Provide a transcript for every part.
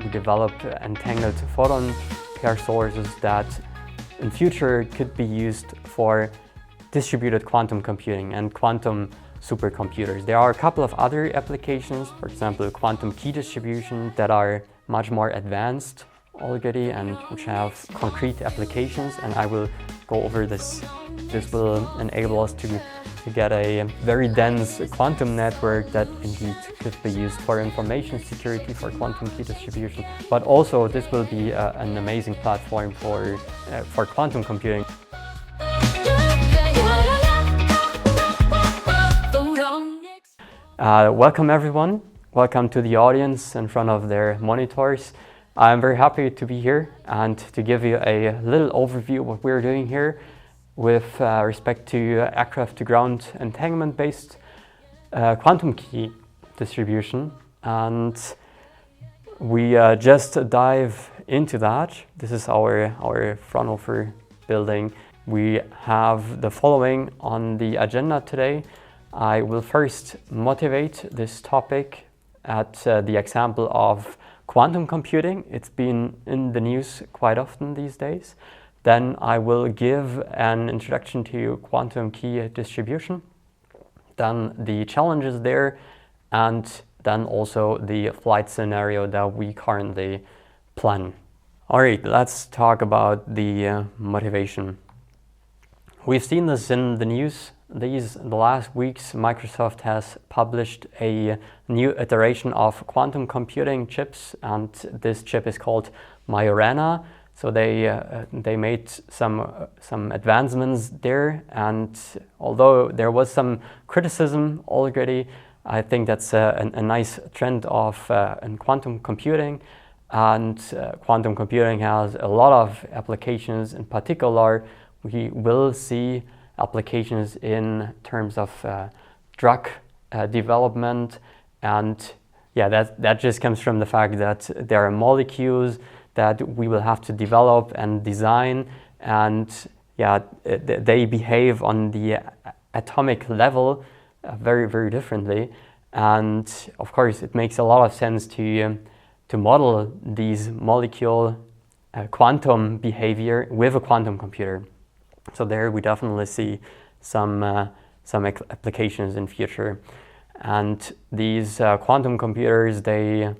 we develop entangled photon pair sources that in future could be used for distributed quantum computing and quantum supercomputers. There are a couple of other applications, for example, quantum key distribution, that are much more advanced already and which have concrete applications, and I will go over this. This will enable us to get a very dense quantum network that indeed could be used for information security, for quantum key distribution, but also this will be an amazing platform for quantum computing. Welcome everyone. Welcome to the audience in front of their monitors. I'm very happy to be here and to give you a little overview of what we're doing here with respect to aircraft-to-ground entanglement-based quantum key distribution. And we just dive into that. This is our Fraunhofer building. We have the following on the agenda today. I will first motivate this topic at the example of quantum computing. It's been in the news quite often these days. Then I will give an introduction to quantum key distribution, then the challenges there, and then also the flight scenario that we currently plan. All right, let's talk about the motivation. We've seen this in the news. The last weeks, Microsoft has published a new iteration of quantum computing chips, and this chip is called Majorana. So they made some advancements there, and although there was some criticism already, I think that's a nice trend of in quantum computing. And quantum computing has a lot of applications. In particular, we will see applications in terms of drug development, and yeah, that just comes from the fact that there are molecules that we will have to develop and design, and yeah, they behave on the atomic level very, very differently. And of course, it makes a lot of sense to model these molecule quantum behavior with a quantum computer. So there we definitely see some applications in future. And these quantum computers, they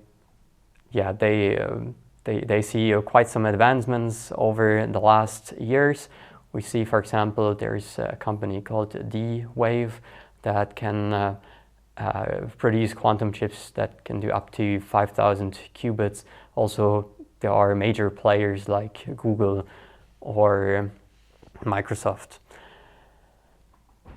see quite some advancements over the last years. We see, for example, there's a company called D-Wave that can produce quantum chips that can do up to 5,000 qubits. Also, there are major players like Google or Microsoft.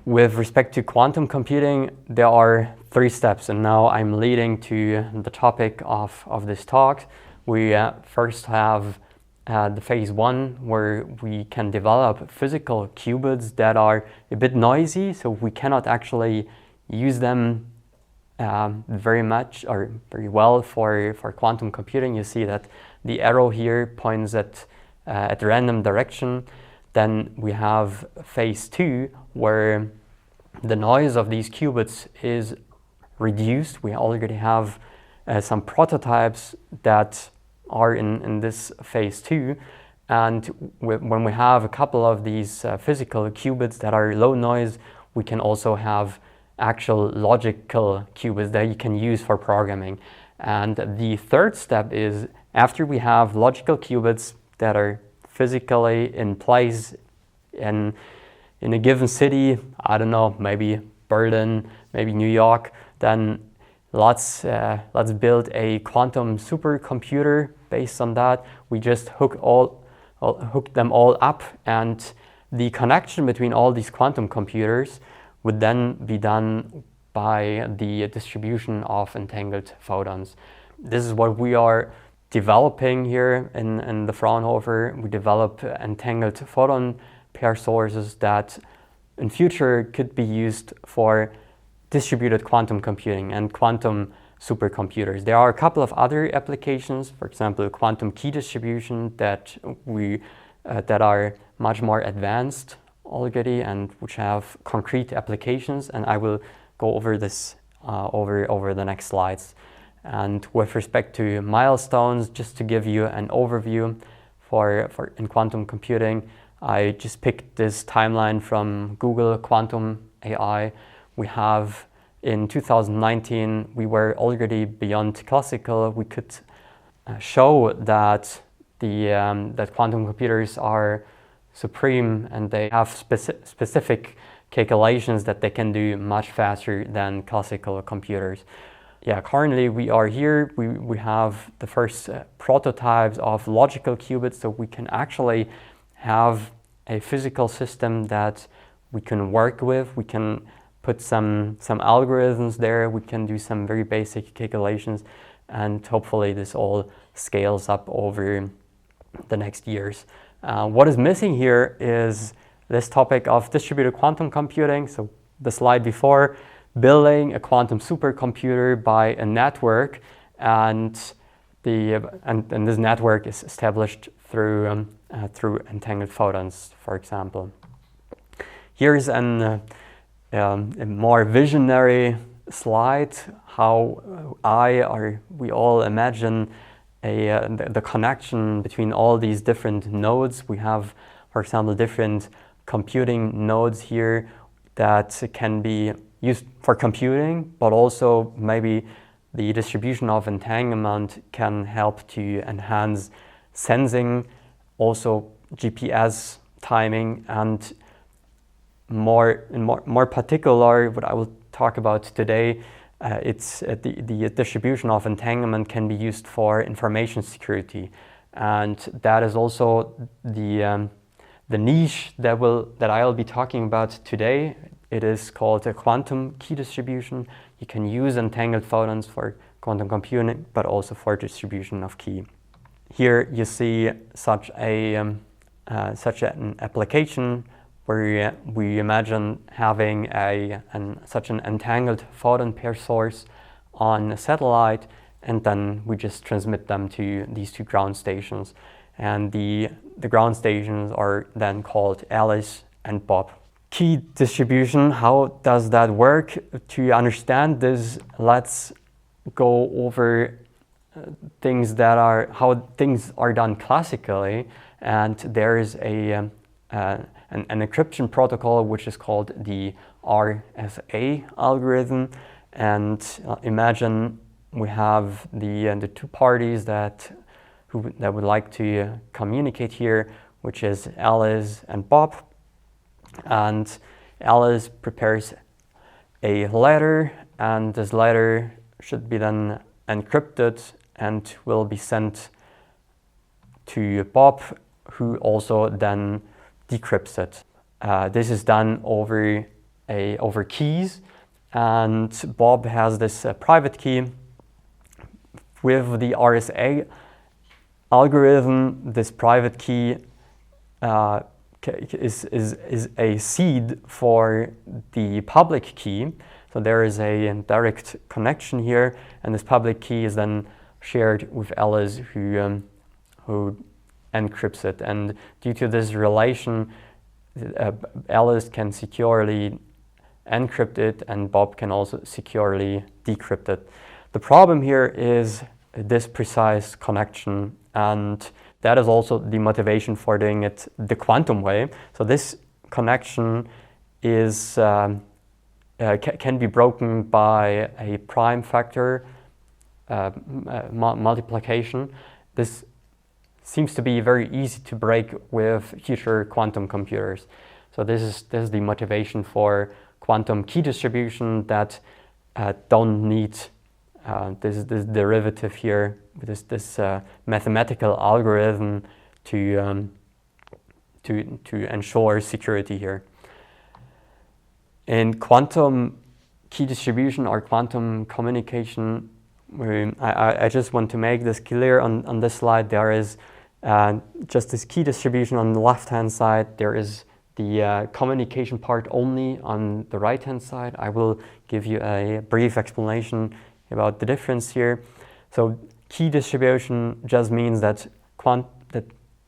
With respect to quantum computing, there are 3 steps, and now I'm leading to the topic of this talk. We first have the phase 1, where we can develop physical qubits that are a bit noisy, so we cannot actually use them very much or very well for quantum computing. You see that the arrow here points at random direction. Then we have phase 2, where the noise of these qubits is reduced. We already have some prototypes that are in this phase 2, and when we have a couple of these physical qubits that are low noise, we can also have actual logical qubits that you can use for programming. And the third step is, after we have logical qubits that are physically in place in a given city, I don't know, maybe Berlin, maybe New York, then let's build a quantum supercomputer based on that. We just hook them all up, and the connection between all these quantum computers would then be done by the distribution of entangled photons. This is what we are developing here in the Fraunhofer. We develop entangled photon pair sources that in future could be used for distributed quantum computing and quantum supercomputers. There are a couple of other applications, for example, quantum key distribution that are much more advanced already and which have concrete applications, and I will go over this over the next slides. And with respect to milestones, just to give you an overview for in quantum computing, I just picked this timeline from Google Quantum AI. We have in 2019, we were already beyond classical. We could show that that quantum computers are supreme and they have specific calculations that they can do much faster than classical computers. Yeah, currently we are here. We have the first prototypes of logical qubits, so we can actually have a physical system that we can work with. We can put some algorithms there. We can do some very basic calculations, and hopefully this all scales up over the next years. What is missing here is this topic of distributed quantum computing. So the slide before, building a quantum supercomputer by a network, and this network is established through entangled photons, for example. Here's a more visionary slide, how we all imagine the connection between all these different nodes. We have, for example, different computing nodes here that can be used for computing, but also maybe the distribution of entanglement can help to enhance sensing, also GPS timing, and more particular, what I will talk about today, it's the distribution of entanglement can be used for information security, and that is also the niche that I'll be talking about today. It is called a quantum key distribution. You can use entangled photons for quantum computing, but also for distribution of key. Here you see such an application where we imagine having such an entangled photon pair source on a satellite, and then we just transmit them to these two ground stations. And the ground stations are then called Alice and Bob. Key distribution, how does that work? To understand this, let's go over how things are done classically. And there is an encryption protocol which is called the RSA algorithm. And imagine we have the two parties that would like to communicate here, which is Alice and Bob. And Alice prepares a letter, and this letter should be then encrypted and will be sent to Bob, who also then decrypts it. This is done over keys, and Bob has this private key. With the RSA algorithm, this private key is a seed for the public key. So there is a direct connection here, and this public key is then shared with Alice, who encrypts it. And due to this relation, Alice can securely encrypt it, and Bob can also securely decrypt it. The problem here is this precise connection, and that is also the motivation for doing it the quantum way. So this connection is can be broken by a prime factor multiplication. This seems to be very easy to break with future quantum computers. So this is the motivation for quantum key distribution that don't need this derivative here, this mathematical algorithm to ensure security here. In quantum key distribution or quantum communication, I just want to make this clear on this slide. There is just this key distribution on the left-hand side. There is the communication part only on the right-hand side. I will give you a brief explanation about the difference here. So key distribution just means that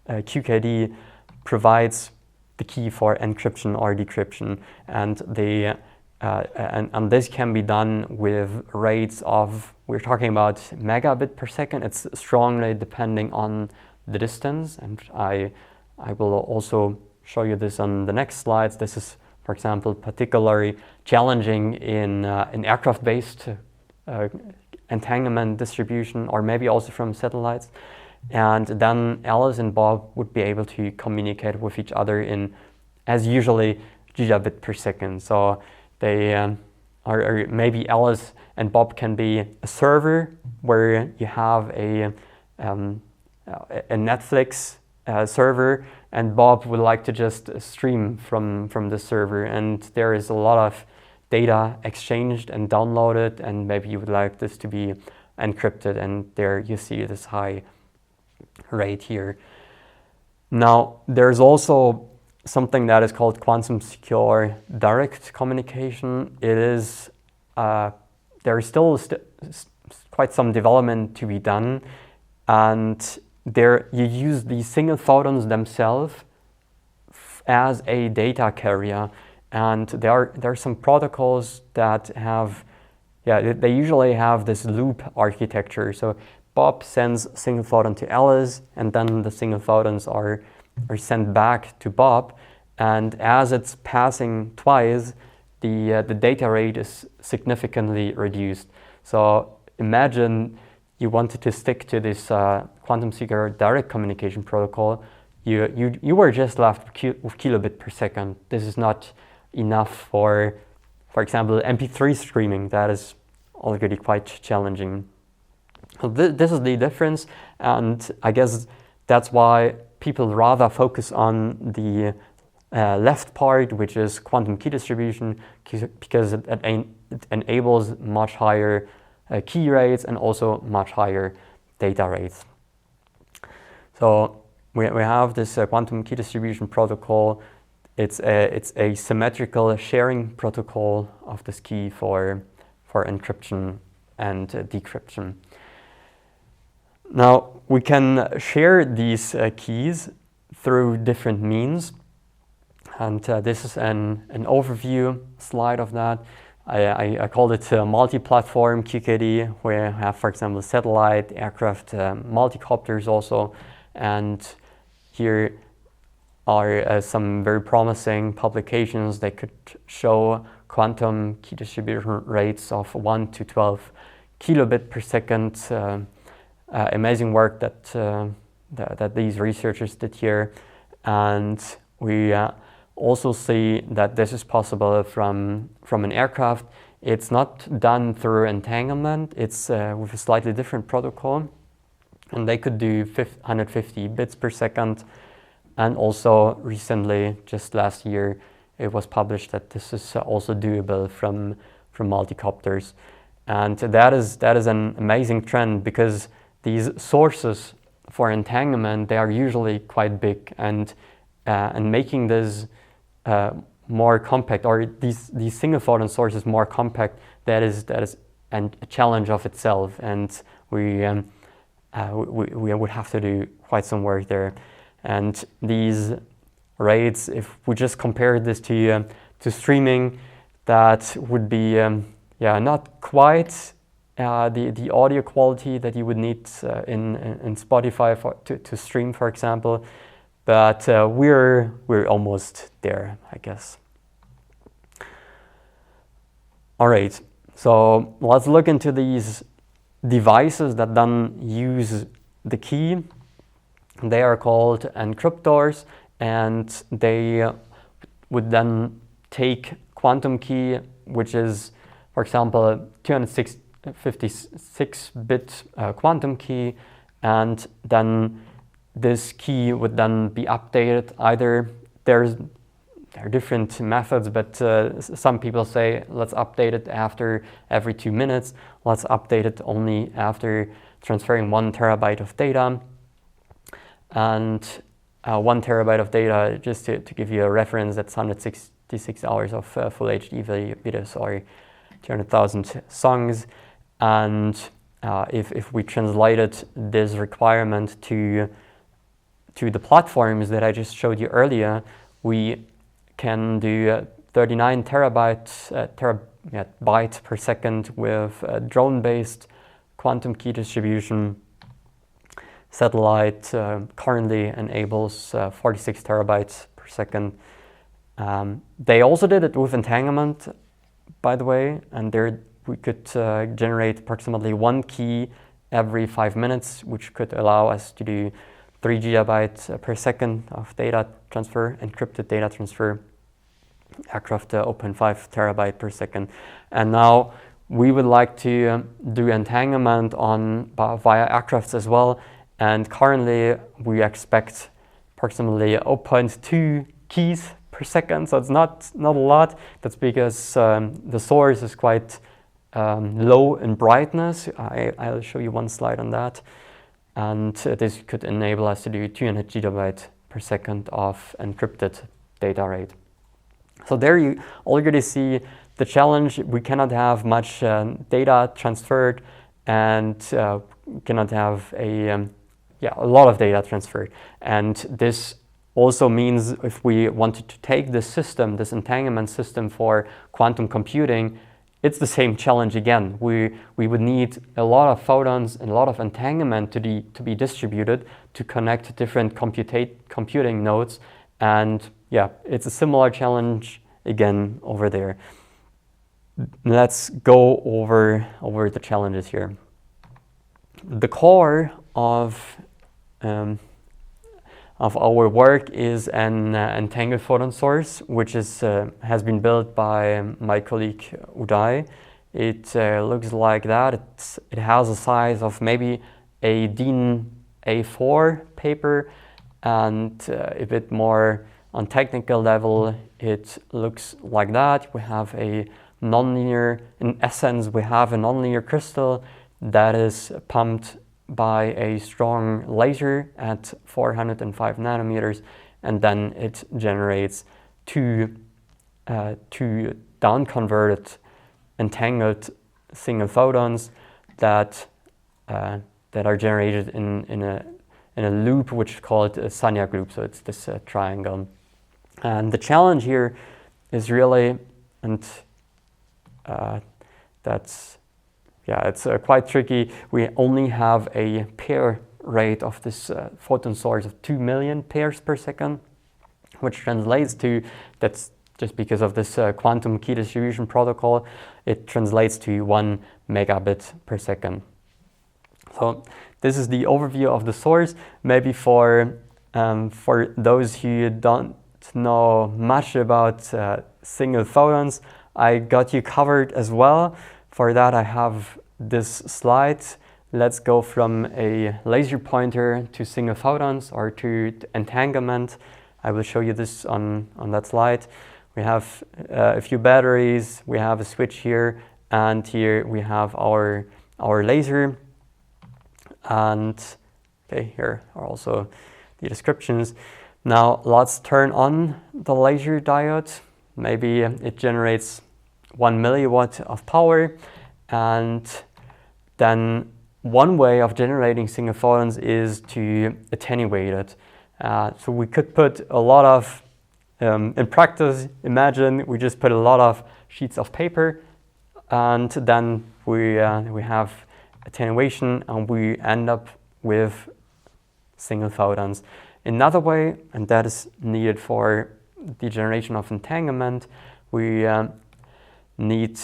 QKD provides the key for encryption or decryption, and the and this can be done with rates of, we're talking about megabit per second. It's strongly depending on the distance, and I will also show you this on the next slides. This is, for example, particularly challenging in aircraft-based entanglement distribution, or maybe also from satellites. And then Alice and Bob would be able to communicate with each other in, as usually, gigabit per second. So they or maybe Alice and Bob can be a server where you have a Netflix server, and Bob would like to just stream from the server, and there is a lot of data exchanged and downloaded, and maybe you would like this to be encrypted, and there you see this high rate here. Now, there's also something that is called quantum secure direct communication. It is, there is still quite some development to be done, and there you use the single photons themselves as a data carrier, and there are some protocols that have, they usually have this loop architecture. So Bob sends single photon to Alice, and then the single photons are sent back to Bob, and as it's passing twice, the data rate is significantly reduced. So imagine you wanted to stick to this quantum secure direct communication protocol. You were just left with kilobit per second. This is not enough for example, MP3 streaming. That is already quite challenging. So this is the difference, and I guess that's why people rather focus on the left part, which is quantum key distribution, because it enables much higher key rates and also much higher data rates. So we have this quantum key distribution protocol. It's a symmetrical sharing protocol of this key for encryption and decryption. Now, we can share these keys through different means, and this is an overview slide of that. I called it multi-platform QKD, where I have, for example, satellite, aircraft, multicopters also, and here are some very promising publications. They could show quantum key distribution rates of 1 to 12 kilobit per second. Amazing work that these researchers did here, and we also see that this is possible from an aircraft. It's not done through entanglement. It's with a slightly different protocol, and they could do 150 bits per second. And also recently, just last year, it was published that this is also doable from multicopters, and that is an amazing trend, because these sources for entanglement, they are usually quite big, and making this more compact, or these single photon sources more compact, that is a challenge of itself, and we would have to do quite some work there. And these rates, if we just compare this to streaming, that would be not quite the audio quality that you would need in Spotify to stream, for example, but we're almost there, I guess. All right, so let's look into these devices that then use the key. They are called encryptors, and they would then take quantum key, which is, for example, 256-bit quantum key, and then this key would then be updated. Either there are different methods, but some people say let's update it after every 2 minutes. Let's update it only after transferring 1 terabyte of data. And 1 terabyte of data, just to give you a reference, that's 166 hours of full HD videos, or 200,000 songs. And if we translated this requirement to the platforms that I just showed you earlier, we can do 39 terabyte per second with drone-based quantum key distribution. Satellite currently enables 46 terabytes per second. They also did it with entanglement, by the way, and there we could generate approximately 1 key every 5 minutes, which could allow us to do 3 gigabytes per second of data transfer, encrypted data transfer, aircraft 0.5 terabyte per second. And now we would like to do entanglement via aircrafts as well. And currently we expect approximately 0.2 keys per second, so it's not a lot. That's because the source is quite low in brightness. I'll show you one slide on that. And this could enable us to do 200 gigabytes per second of encrypted data rate. So there you already see the challenge. We cannot have much data transferred, and cannot have a lot of data transferred. And this also means if we wanted to take this system, this entanglement system for quantum computing, it's the same challenge again. We would need a lot of photons and a lot of entanglement to be distributed to connect different computing nodes. And yeah, it's a similar challenge again over there. Let's go over the challenges here. The core of our work is an entangled photon source, which has been built by my colleague Uday. It looks like that. It has a size of maybe a DIN A4 paper, and a bit more on technical level, it looks like that. We have a nonlinear, in essence, we have a nonlinear crystal that is pumped by a strong laser at 405 nanometers, and then it generates two down-converted entangled single photons that are generated in a loop which is called a Sagnac loop. So it's this triangle. And the challenge here is really, and it's quite tricky. We only have a pair rate of this photon source of 2 million pairs per second, which translates to, that's just because of this quantum key distribution protocol, it translates to 1 megabit per second. So this is the overview of the source. Maybe for those who don't know much about single photons, I got you covered as well. For that, I have this slide. Let's go from a laser pointer to single photons or to entanglement. I will show you this on that slide. We have a few batteries, we have a switch here, and here we have our laser. And okay, here are also the descriptions. Now let's turn on the laser diode. Maybe it generates 1 milliwatt of power, and then one way of generating single photons is to attenuate it. So we could put a lot of, in practice, imagine we just put a lot of sheets of paper, and then we have attenuation, and we end up with single photons. Another way, and that is needed for the generation of entanglement, we need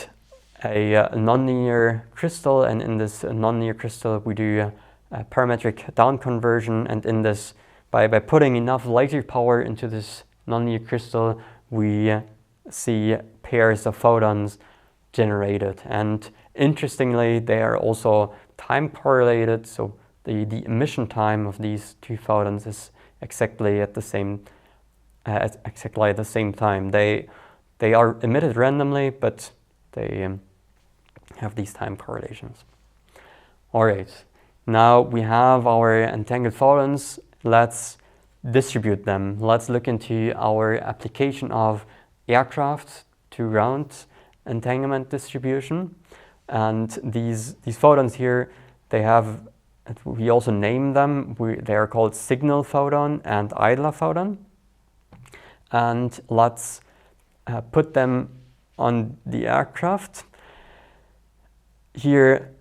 a nonlinear crystal, and in this nonlinear crystal we do a parametric down conversion, and in this, by putting enough laser power into this nonlinear crystal, we see pairs of photons generated. And interestingly, they are also time correlated, so the emission time of these two photons is exactly at the same time. They are emitted randomly, but they have these time correlations. All right, now we have our entangled photons. Let's distribute them. Let's look into our application of aircraft to ground entanglement distribution. And these photons here, we also name them. They are called signal photon and idler photon. And let's put them on the aircraft. Here,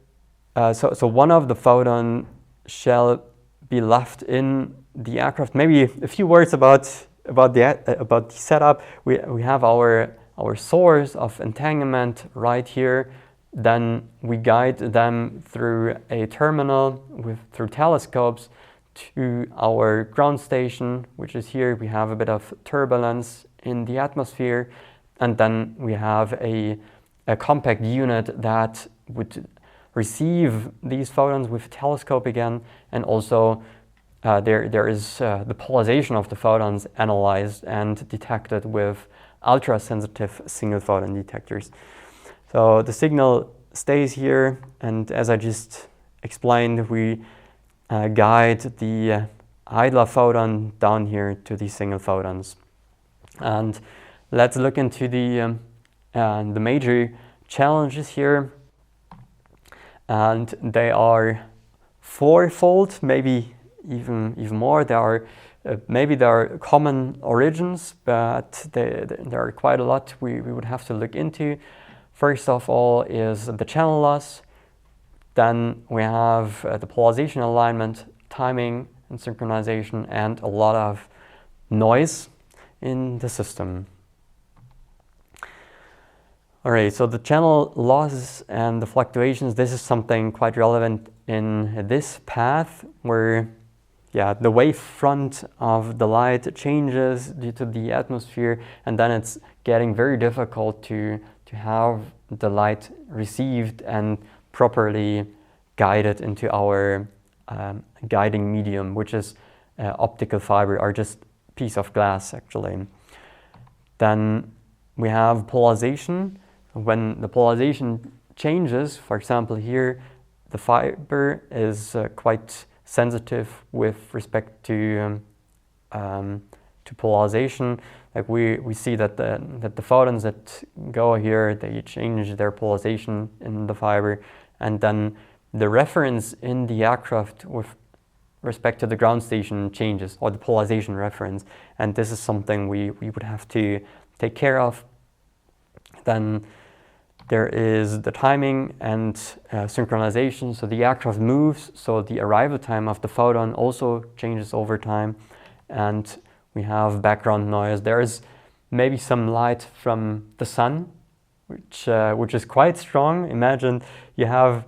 so one of the photon shall be left in the aircraft. Maybe a few words about the setup. We have our source of entanglement right here. Then we guide them through a terminal through telescopes to our ground station, which is here. We have a bit of turbulence in the atmosphere, and then we have a compact unit that would receive these photons with a telescope again, and also there is the polarization of the photons analyzed and detected with ultra-sensitive single photon detectors. So the signal stays here, and as I just explained, we guide the idler photon down here to these single photons. And let's look into the major challenges here, and they are fourfold, maybe even more. There are common origins, but there are quite a lot we would have to look into. First of all is the channel loss. Then we have the polarization alignment, timing and synchronization, and a lot of noise in the system. All right, so the channel losses and the fluctuations, this is something quite relevant in this path where the wavefront of the light changes due to the atmosphere, and then it's getting very difficult to have the light received and properly guided into our guiding medium, which is optical fiber, or just piece of glass actually. Then we have polarization. When the polarization changes, for example here, the fiber is quite sensitive with respect to polarization. Like we see that the photons that go here, they change their polarization in the fiber, and then the reference in the aircraft with respect to the ground station changes, or the polarization reference, and this is something we would have to take care of. Then there is the timing and synchronization. So the aircraft moves, so the arrival time of the photon also changes over time. And we have background noise. There is maybe some light from the sun, which is quite strong. Imagine you have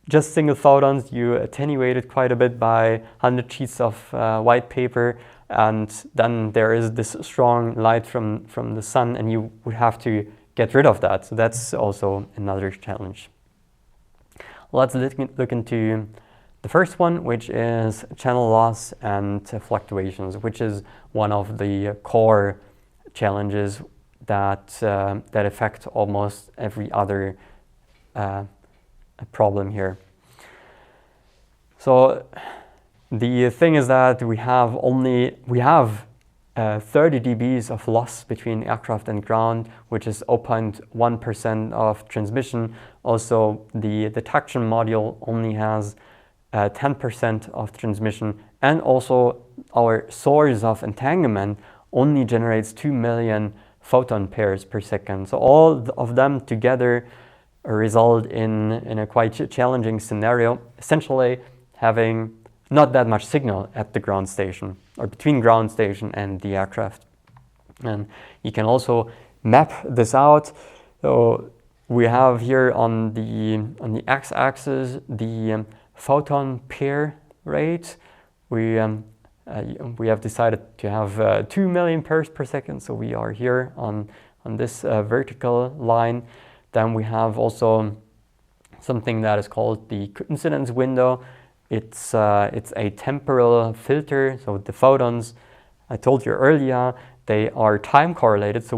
just single photons, you attenuate it quite a bit by 100 sheets of white paper, and then there is this strong light from the sun, and you would have to get rid of that. So that's also another challenge. Let's look into the first one, which is channel loss and fluctuations, which is one of the core challenges that affect almost every other problem here. So the thing is that we have 30 dBs of loss between aircraft and ground, which is 0.1% of transmission. Also, the detection module only has 10% of transmission, and also our source of entanglement only generates 2 million photon pairs per second. So all of them together result in a quite challenging scenario, essentially having not that much signal at the ground station, or between ground station and the aircraft. And you can also map this out. So we have here on the x-axis the photon pair rate. We have decided to have 2 million pairs per second, so we are here on this vertical line. Then we have also something that is called the coincidence window. It's a temporal filter. So the photons, I told you earlier, they are time correlated. So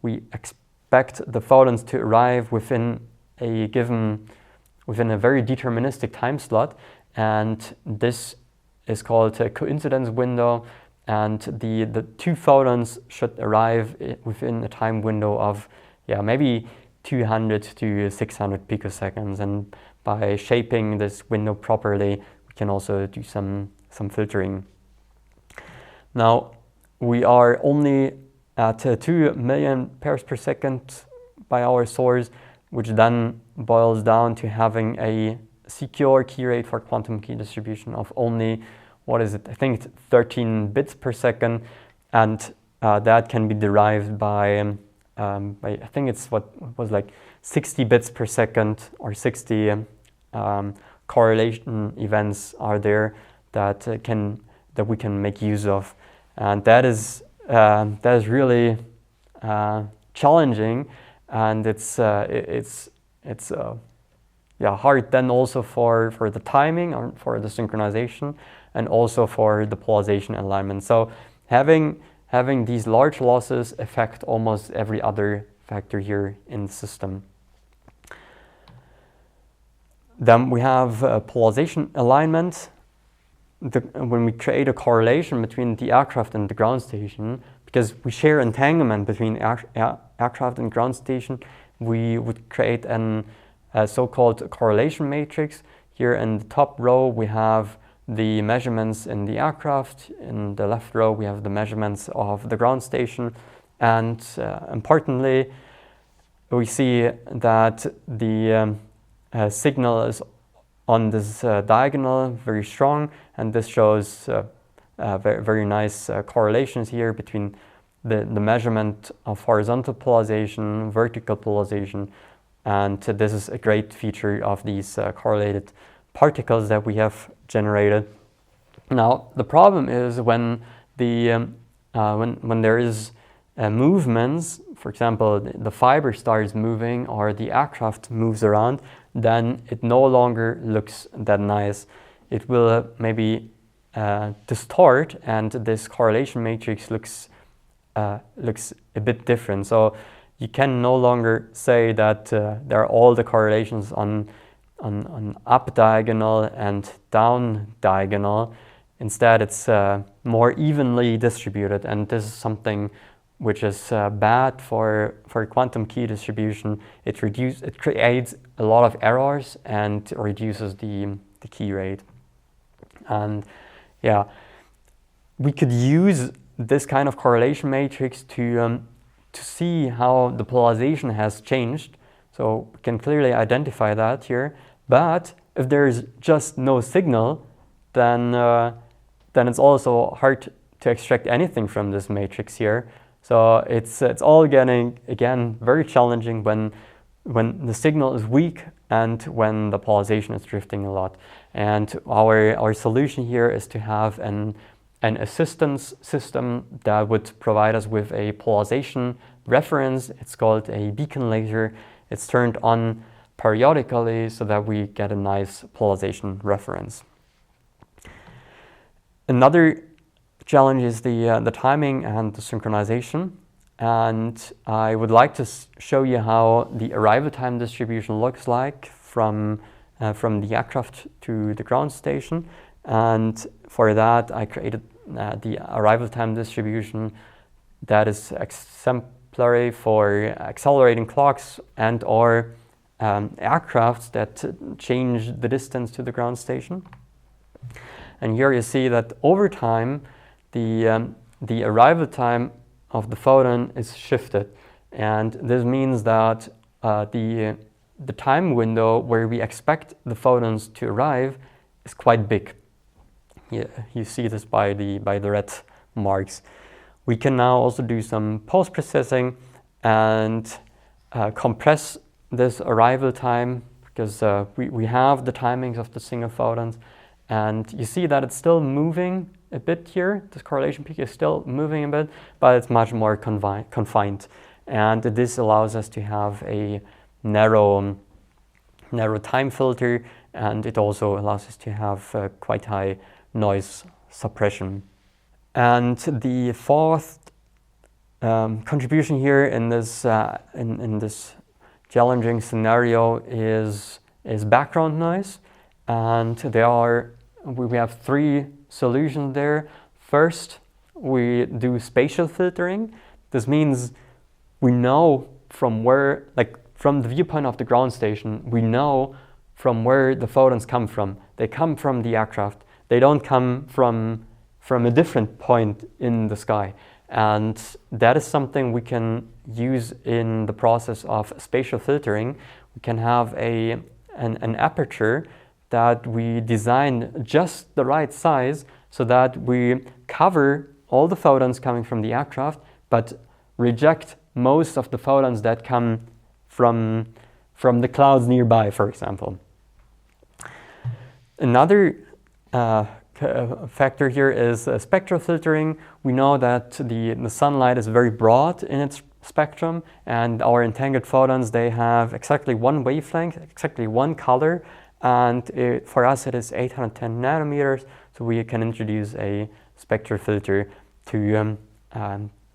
we expect the photons to arrive within a very deterministic time slot, and this is called a coincidence window. And the two photons should arrive within a time window of maybe 200 to 600 picoseconds, and by shaping this window properly, we can also do some filtering. Now, we are only at 2 million pairs per second by our source, which then boils down to having a secure key rate for quantum key distribution of only, what is it? I think it's 13 bits per second, and that can be derived by I think it's what was like 60 bits per second, or 60 correlation events are there that we can make use of, and that is really challenging, and it's hard then also for the timing, or for the synchronization, and also for the polarization alignment. So having these large losses affect almost every other factor here in the system. Then we have polarization alignment. When we create a correlation between the aircraft and the ground station, because we share entanglement between aircraft and ground station, we would create a so-called correlation matrix. Here in the top row we have the measurements in the aircraft. In the left row we have the measurements of the ground station, and importantly we see that the signal is on this diagonal very strong, and this shows very nice correlations here between the measurement of horizontal polarization, vertical polarization, and this is a great feature of these correlated particles that we have generated. Now the problem is when there is movements, for example the fiber starts moving or the aircraft moves around, then it no longer looks that nice. It will maybe distort, and this correlation matrix looks a bit different. So you can no longer say that there are all the correlations on up diagonal and down diagonal. Instead, it's more evenly distributed, and this is something which is bad for quantum key distribution. It creates a lot of errors and reduces the key rate. And yeah, we could use this kind of correlation matrix to see how the polarization has changed. So we can clearly identify that here. But if there is just no signal, then it's also hard to extract anything from this matrix here. So it's all getting, again, very challenging when the signal is weak and when the polarization is drifting a lot. And our solution here is to have an assistance system that would provide us with a polarization reference. It's called a beacon laser. It's turned on periodically so that we get a nice polarization reference. Another challenge is the timing and the synchronization, and I would like to show you how the arrival time distribution looks like from the aircraft to the ground station. And for that I created the arrival time distribution that is exemplary for accelerating clocks and or aircrafts that change the distance to the ground station. And here you see that over time the arrival time of the photon is shifted, and this means that the time window where we expect the photons to arrive is quite big. Yeah, you see this by the red marks. We can now also do some post-processing and compress this arrival time, because we have the timings of the single photons, and you see that it's still moving a bit here. This correlation peak is still moving a bit, but it's much more confined. And this allows us to have a narrow time filter, and it also allows us to have quite high noise suppression. And the fourth contribution here in this challenging scenario is background noise, and we have three solutions there. First, we do spatial filtering. This means we know from where, like from the viewpoint of the ground station, we know from where the photons come from. They come from the aircraft. They don't come from a different point in the sky. And that is something we can use in the process of spatial filtering. We can have an aperture that we design just the right size so that we cover all the photons coming from the aircraft, but reject most of the photons that come from the clouds nearby, for example. Another factor here is spectral filtering. We know that the sunlight is very broad in its spectrum, and our entangled photons, they have exactly one wavelength, exactly one color, and for us it is 810 nanometers, so we can introduce a spectral filter to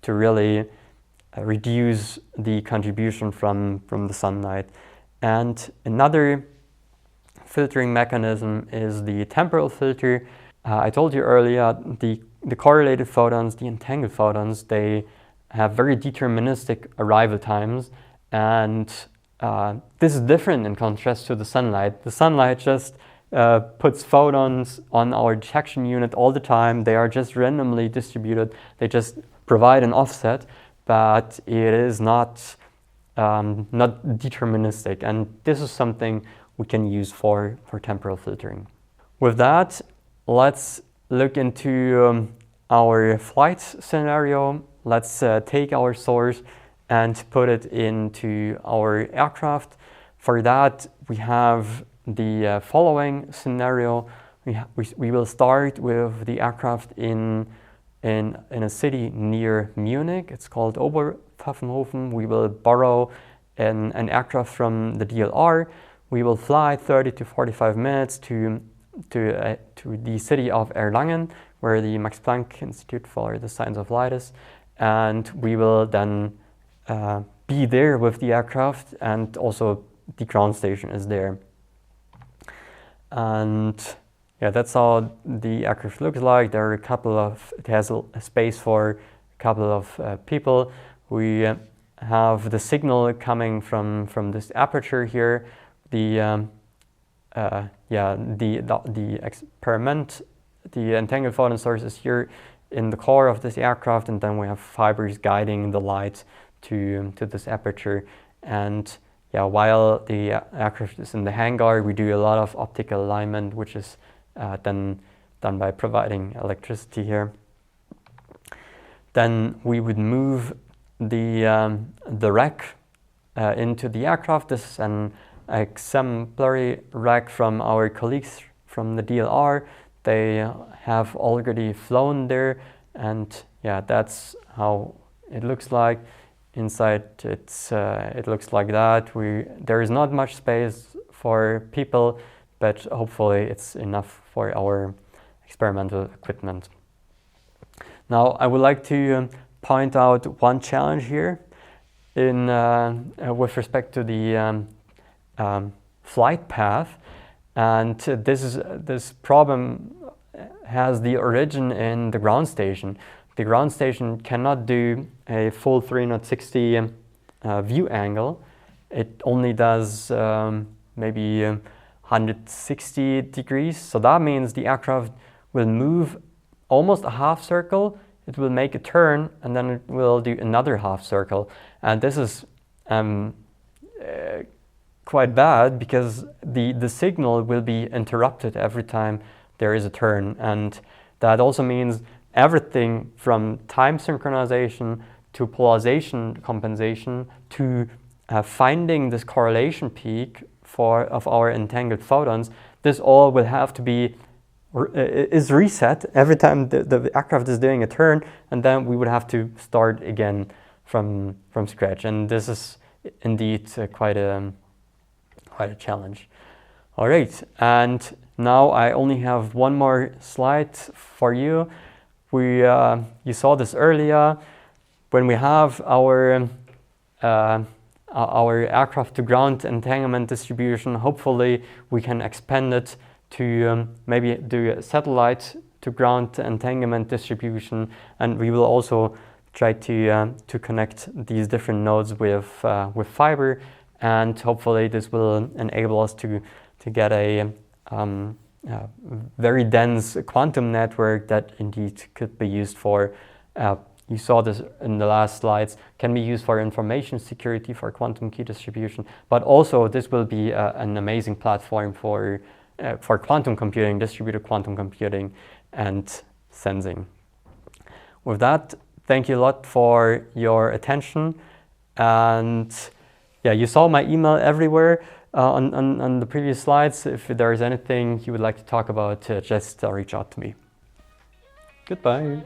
really reduce the contribution from the sunlight. And another filtering mechanism is the temporal filter. I told you earlier, the correlated photons, the entangled photons, they have very deterministic arrival times, and this is different in contrast to the sunlight. The sunlight just puts photons on our detection unit all the time. They are just randomly distributed. They just provide an offset, but it is not deterministic, and this is something we can use for temporal filtering. With that, let's look into our flight scenario. Let's take our source and put it into our aircraft. For that, we have the following scenario. We will start with the aircraft in a city near Munich. It's called Oberpfaffenhofen. We will borrow an aircraft from the DLR. We will fly 30 to 45 minutes to the city of Erlangen, where the Max Planck Institute for the Science of Light is, and we will then be there with the aircraft, and also the ground station is there. And yeah, that's how the aircraft looks like. There are it has a space for a couple of people. We have the signal coming from this aperture here. The entangled photon source is here in the core of this aircraft, and then we have fibers guiding the light to this aperture. And yeah, while the aircraft is in the hangar, we do a lot of optical alignment, which is then done by providing electricity here. Then we would move the rack into the aircraft. This is an exemplary rack from our colleagues from the DLR. They have already flown there, and yeah, that's how it looks like. Inside, it looks like that. There is not much space for people, but hopefully it's enough for our experimental equipment. Now, I would like to point out one challenge here with respect to the flight path, and this problem has the origin in the ground station. The ground station cannot do a full 360 view angle. It only does maybe 160 degrees. So that means the aircraft will move almost a half circle. It will make a turn, and then it will do another half circle. And this is quite bad, because the signal will be interrupted every time there is a turn. And that also means everything from time synchronization to polarization compensation to finding this correlation peak of our entangled photons, this all will have to be is reset every time the aircraft is doing a turn, and then we would have to start again from scratch. And this is indeed quite a challenge. All right, and now I only have one more slide for you. You saw this earlier. When we have our aircraft to ground entanglement distribution, hopefully we can expand it to maybe do a satellite to ground entanglement distribution, and we will also try to connect these different nodes with fiber, and hopefully this will enable us to get a very dense quantum network that indeed could be used for you saw this in the last slides, can be used for information security, for quantum key distribution, but also this will be an amazing platform for quantum computing, distributed quantum computing, and sensing. With that, thank you a lot for your attention. And yeah, you saw my email everywhere on the previous slides. If there is anything you would like to talk about, just reach out to me. Goodbye.